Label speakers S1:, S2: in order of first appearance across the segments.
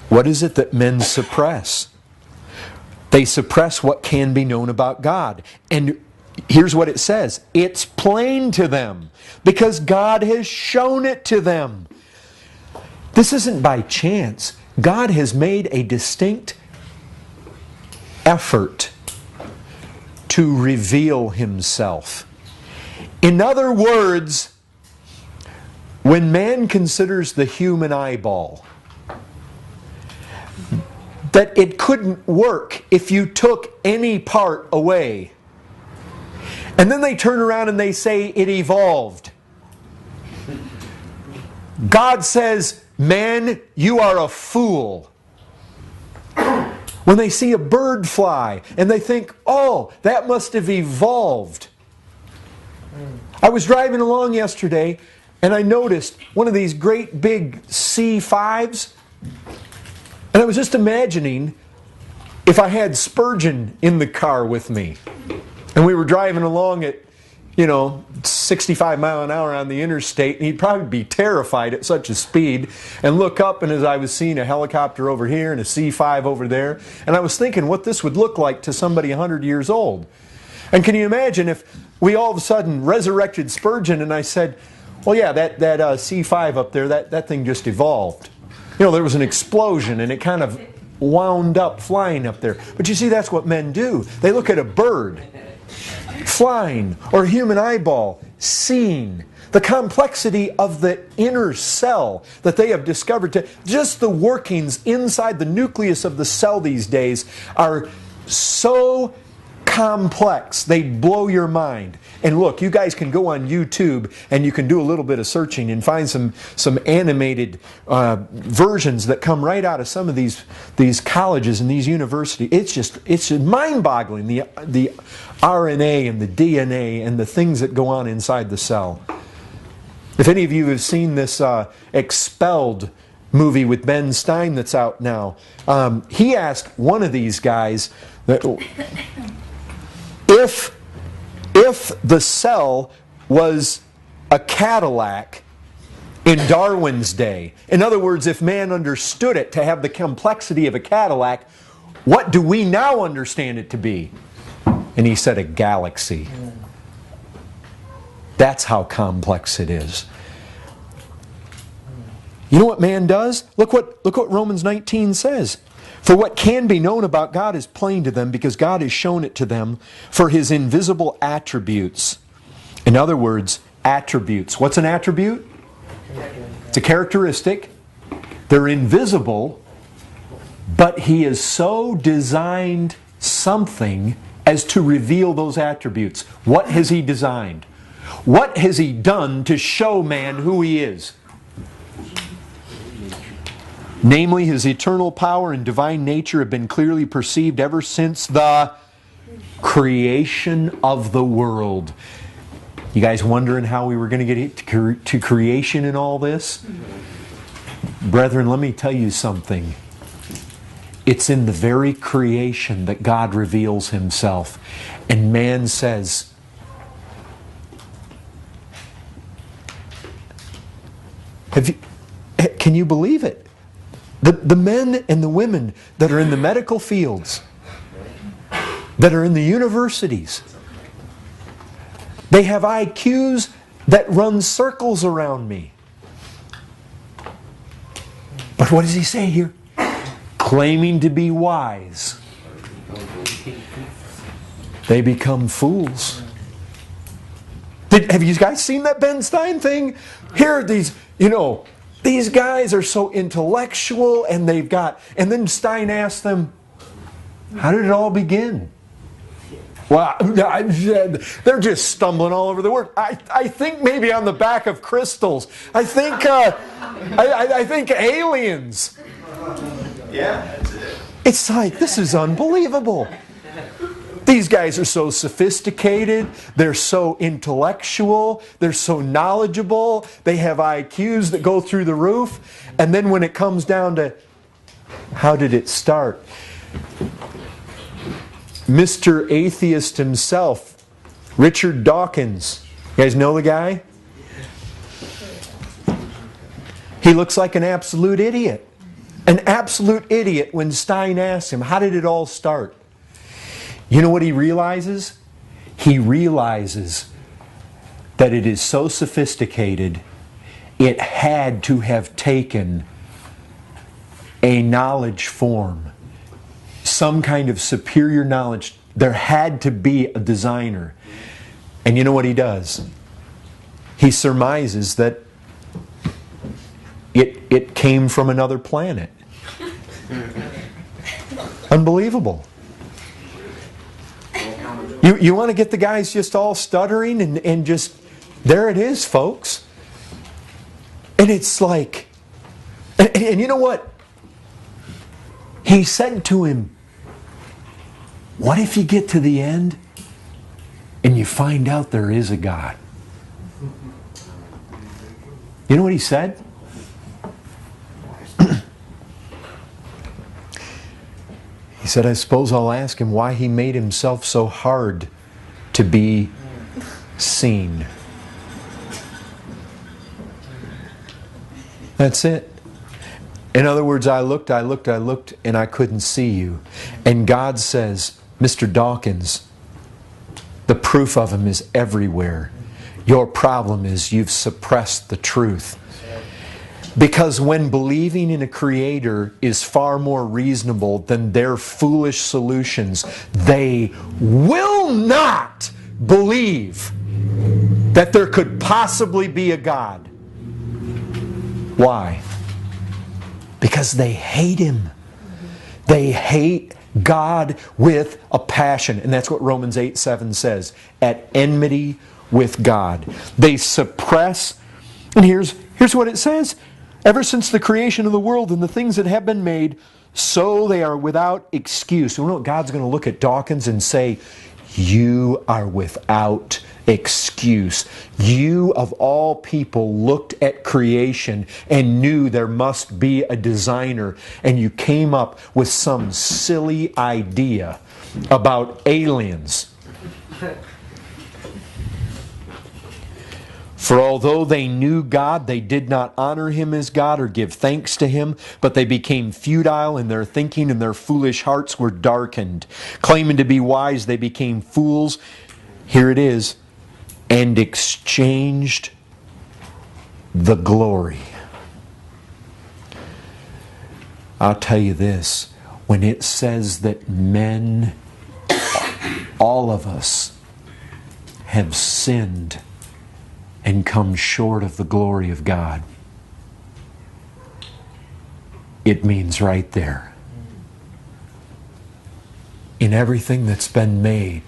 S1: What is it that men suppress? They suppress what can be known about God. And here's what it says. It's plain to them because God has shown it to them. This isn't by chance. God has made a distinct effort to reveal Himself. In other words, when man considers the human eyeball, that it couldn't work if you took any part away. And then they turn around and they say it evolved. God says, man, you are a fool. When they see a bird fly and they think, oh, that must have evolved. I was driving along yesterday and I noticed one of these great big C5s. And I was just imagining if I had Spurgeon in the car with me and we were driving along at, 65 mile an hour on the interstate, and he'd probably be terrified at such a speed and look up, and as I was seeing a helicopter over here and a C5 over there, and I was thinking what this would look like to somebody 100 years old. And can you imagine if we all of a sudden resurrected Spurgeon and I said, well, yeah, that C5 up there, that thing just evolved. There was an explosion and it kind of wound up flying up there. But you see, that's what men do. They look at a bird flying or a human eyeball seeing. The complexity of the inner cell that they have discovered, just the workings inside the nucleus of the cell these days are so complex. They blow your mind. And look, you guys can go on YouTube and you can do a little bit of searching and find some animated versions that come right out of some of these colleges and these universities. It's mind-boggling, the RNA and the DNA and the things that go on inside the cell. If any of you have seen this Expelled movie with Ben Stein that's out now, he asked one of these guys that if the cell was a Cadillac in Darwin's day, in other words, if man understood it to have the complexity of a Cadillac, what do we now understand it to be? And he said a galaxy. That's how complex it is. You know what man does? Look what Romans 19 says. For what can be known about God is plain to them because God has shown it to them for His invisible attributes. In other words, attributes. What's an attribute? It's a characteristic. They're invisible, but He has so designed something as to reveal those attributes. What has He designed? What has He done to show man who He is? Namely, His eternal power and divine nature have been clearly perceived ever since the creation of the world. You guys wondering how we were going to get to creation in all this? Brethren, let me tell you something. It's in the very creation that God reveals Himself. And man says, can you believe it? The men and the women that are in the medical fields, that are in the universities, they have IQs that run circles around me. But what does he say here? Claiming to be wise, they become fools. Have you guys seen that Ben Stein thing? Here are these, these guys are so intellectual and and then Stein asked them, how did it all begin? Well, they're just stumbling all over the word. I think maybe on the back of crystals. I think aliens.
S2: Yeah, that's it.
S1: It's like, this is unbelievable. These guys are so sophisticated, they're so intellectual, they're so knowledgeable, they have IQs that go through the roof, and then when it comes down to how did it start? Mr. Atheist himself, Richard Dawkins, you guys know the guy? He looks like an absolute idiot. an absolute idiot when Stein asked him, how did it all start? You know what he realizes? He realizes that it is so sophisticated, it had to have taken a knowledge form, some kind of superior knowledge. There had to be a designer. And you know what he does? He surmises that it came from another planet. Unbelievable. You want to get the guys just all stuttering and just, there it is, folks. And it's like, and you know what? He said to him, what if you get to the end and you find out there is a God? You know what he said? He said, I suppose I'll ask him why he made himself so hard to be seen. That's it. In other words, I looked, and I couldn't see you. And God says, Mr. Dawkins, the proof of him is everywhere. Your problem is you've suppressed the truth. Because when believing in a Creator is far more reasonable than their foolish solutions, they will not believe that there could possibly be a God. Why? Because they hate Him. They hate God with a passion. And that's what Romans 8:7 says. At enmity with God. They suppress. And here's what it says. Ever since the creation of the world and the things that have been made, so they are without excuse. You know what? God's going to look at Dawkins and say, you are without excuse. You, of all people, looked at creation and knew there must be a designer, and you came up with some silly idea about aliens. For although they knew God, they did not honor Him as God or give thanks to Him, but they became futile in their thinking, and their foolish hearts were darkened. Claiming to be wise, they became fools. Here it is. And exchanged the glory. I'll tell you this. When it says that men, all of us, have sinned and come short of the glory of God, it means right there. In everything that's been made,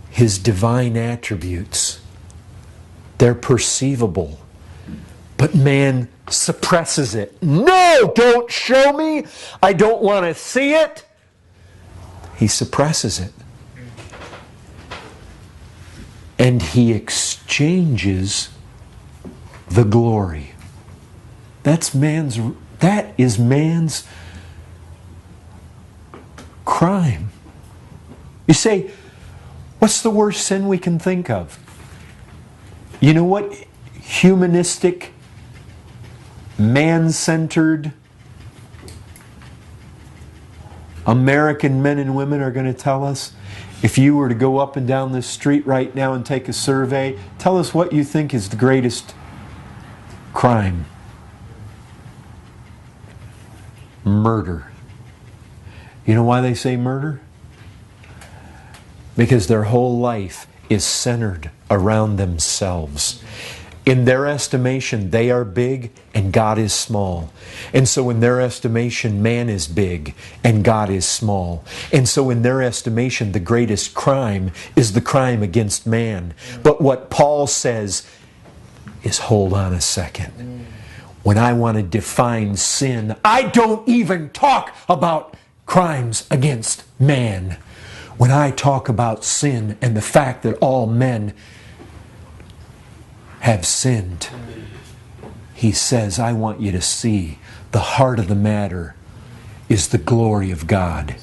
S1: His divine attributes, they're perceivable. But man suppresses it. No, don't show me. I don't want to see it. He suppresses it. And he exchanges the glory. That is man's crime. You say, what's the worst sin we can think of? You know what humanistic, man-centered American men and women are going to tell us? If you were to go up and down this street right now and take a survey, tell us what you think is the greatest crime. Murder. You know why they say murder? Because their whole life is centered around themselves. In their estimation, they are big and God is small. And so in their estimation, man is big and God is small. And so in their estimation, the greatest crime is the crime against man. But what Paul says is, hold on a second. When I want to define sin, I don't even talk about crimes against man. When I talk about sin and the fact that all men have sinned, he says, I want you to see the heart of the matter is the glory of God.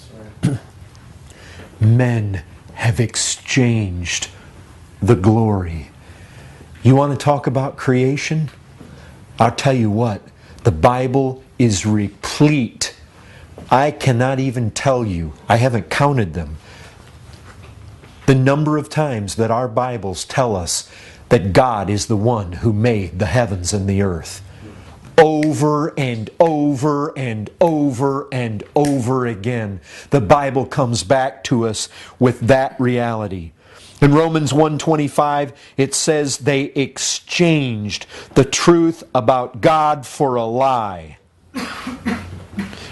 S1: Men have exchanged the glory. You want to talk about creation? I'll tell you what, The Bible is replete. I cannot even tell you, I haven't counted them, the number of times that our Bibles tell us that God is the one who made the heavens and the earth. Over and over and over and over again, the Bible comes back to us with that reality. In Romans 1:25, it says they exchanged the truth about God for a lie.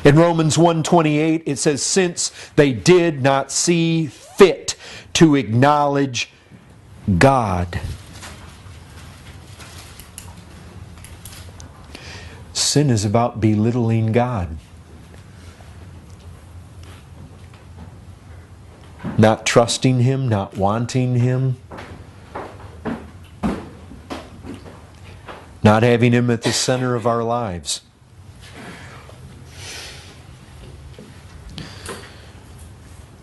S1: In Romans 1:28, it says, since they did not see fit to acknowledge God. Sin is about belittling God. Not trusting Him, not wanting Him. Not having Him at the center of our lives.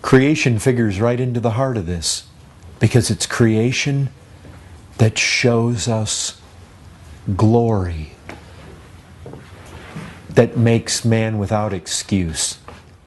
S1: Creation figures right into the heart of this, because it's creation that shows us glory, that makes man without excuse.